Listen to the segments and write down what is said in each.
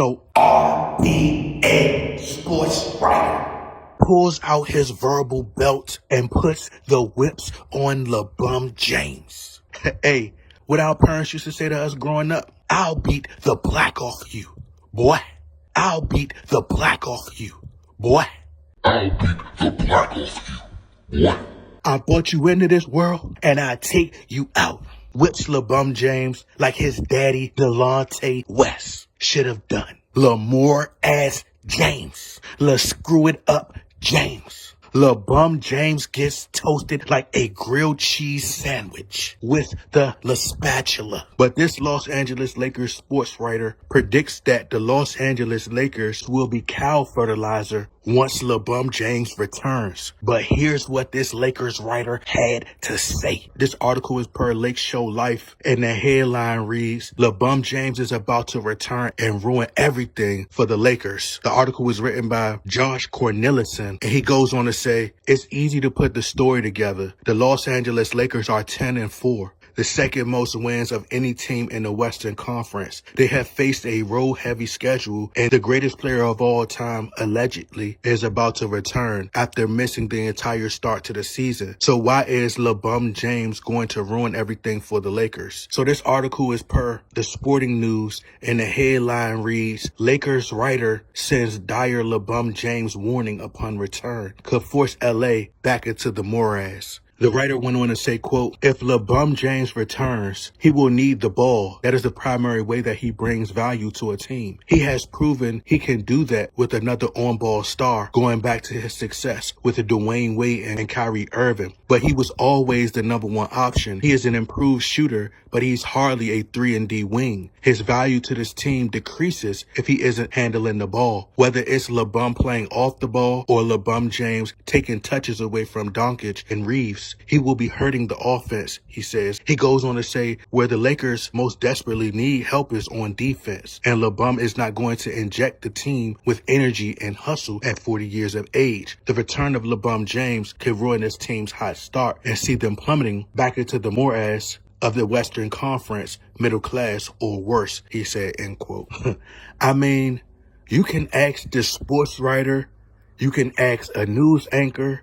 So RBA Sports Writer pulls out his verbal belt and puts the whips on LeBron James. Hey, what our parents used to say to us growing up, I'll beat the black off you, boy. I'll beat the black off you, boy. I'll beat the black off you, boy. I brought you into this world and I take you out. Whips LeBron James like his daddy Delonte West should have done. LaMoore ass James. Let's screw it up James. LeBron James gets toasted like a grilled cheese sandwich with the La Spatula. But this Los Angeles Lakers sports writer predicts that the Los Angeles Lakers will be cow fertilizer once LeBron James returns. But here's what this Lakers writer had to say. This article is per Lake Show Life, and the headline reads, LeBron James is about to return and ruin everything for the Lakers. The article was written by Josh Cornelison, and he goes on to say, it's easy to put the story together. The Los Angeles Lakers are 10-4. The second most wins of any team in the Western Conference. They have faced a road-heavy schedule, and the greatest player of all time, allegedly, is about to return after missing the entire start to the season. So why is LeBron James going to ruin everything for the Lakers? So this article is per The Sporting News, and the headline reads, Lakers writer sends dire LeBron James warning upon return. Could force LA back into the morass. The writer went on to say, quote, if LeBron James returns, he will need the ball. That is the primary way that he brings value to a team. He has proven he can do that with another on-ball star, going back to his success with the Dwayne Wade and Kyrie Irving. But he was always the number one option. He is an improved shooter, but he's hardly a 3-and-D wing. His value to this team decreases if he isn't handling the ball. Whether it's LeBron playing off the ball or LeBron James taking touches away from Doncic and Reeves, he will be hurting the offense, he says. He goes on to say where the Lakers most desperately need help is on defense, and LeBron is not going to inject the team with energy and hustle at 40 years of age. The return of LeBron James could ruin this team's hot start and see them plummeting back into the morass of the Western Conference, middle class or worse, he said, end quote. I mean, you can ask the sports writer, you can ask a news anchor,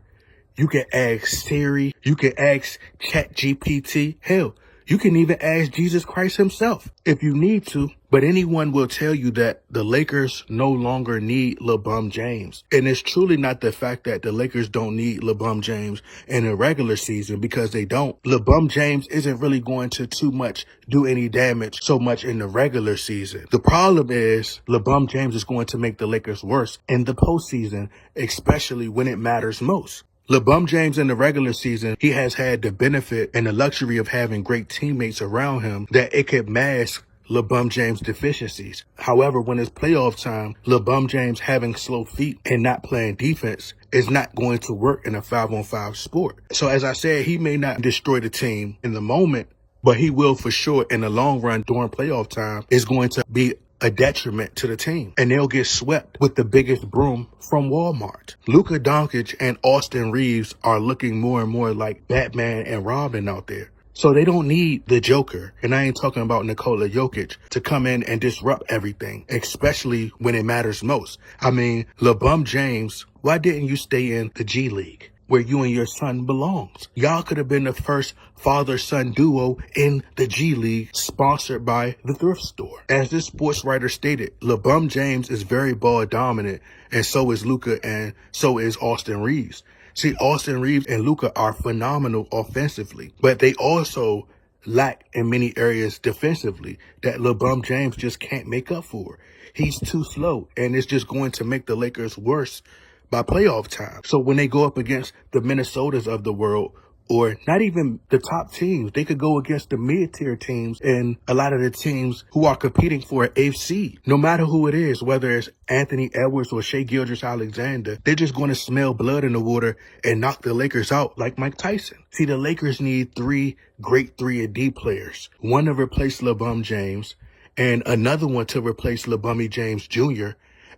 you can ask Siri, you can ask ChatGPT, hell, you can even ask Jesus Christ himself if you need to. But anyone will tell you that the Lakers no longer need LeBron James. And it's truly not the fact that the Lakers don't need LeBron James in the regular season, because they don't. LeBron James isn't really going to too much do any damage so much in the regular season. The problem is LeBron James is going to make the Lakers worse in the postseason, especially when it matters most. LeBron James in the regular season, he has had the benefit and the luxury of having great teammates around him that it could mask LeBron James' deficiencies. However, when it's playoff time, LeBron James having slow feet and not playing defense is not going to work in a 5-on-5 sport. So as I said, he may not destroy the team in the moment, but he will for sure in the long run during playoff time is going to be a detriment to the team, and they'll get swept with the biggest broom from Walmart. Luka Doncic and Austin Reeves are looking more and more like Batman and Robin out there. So they don't need the Joker, and I ain't talking about Nikola Jokic, to come in and disrupt everything, especially when it matters most. I mean, LeBron James, why didn't you stay in the G League, where you and your son belongs? Y'all could have been the first father-son duo in the G League, sponsored by the thrift store. As this sports writer stated, LeBron James is very ball dominant, and so is Luka, and so is Austin Reeves. See, Austin Reeves and Luka are phenomenal offensively, but they also lack in many areas defensively that LeBron James just can't make up for. He's too slow, and it's just going to make the Lakers worse by playoff time. So when they go up against the Minnesotas of the world, or not even the top teams, they could go against the mid-tier teams and a lot of the teams who are competing for an 8th seed. No matter who it is, whether it's Anthony Edwards or Shai Gilgeous-Alexander, they're just going to smell blood in the water and knock the Lakers out like Mike Tyson. See, the Lakers need 3 great 3-and-D players. One to replace LeBron James, and another one to replace LeBron James Jr.,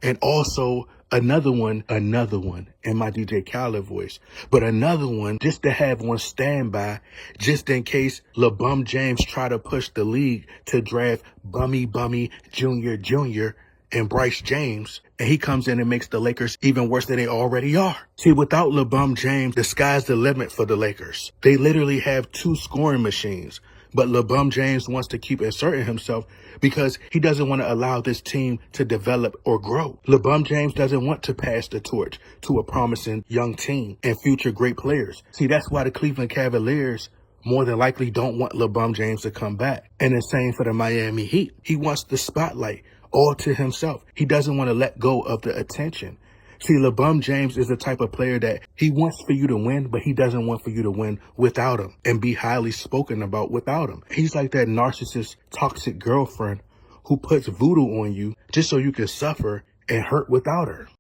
and also another one in my DJ Khaled voice, but another one just to have on standby, just in case LeBron James try to push the league to draft Bummy Jr. and Bryce James, and he comes in and makes the Lakers even worse than they already are. See, without LeBron James, the sky's the limit for the Lakers. They literally have 2 scoring machines. But LeBron James wants to keep inserting himself because he doesn't want to allow this team to develop or grow. LeBron James doesn't want to pass the torch to a promising young team and future great players. See, that's why the Cleveland Cavaliers more than likely don't want LeBron James to come back. And the same for the Miami Heat. He wants the spotlight all to himself. He doesn't want to let go of the attention. See, LeBron James is the type of player that he wants for you to win, but he doesn't want for you to win without him and be highly spoken about without him. He's like that narcissist, toxic girlfriend who puts voodoo on you just so you can suffer and hurt without her.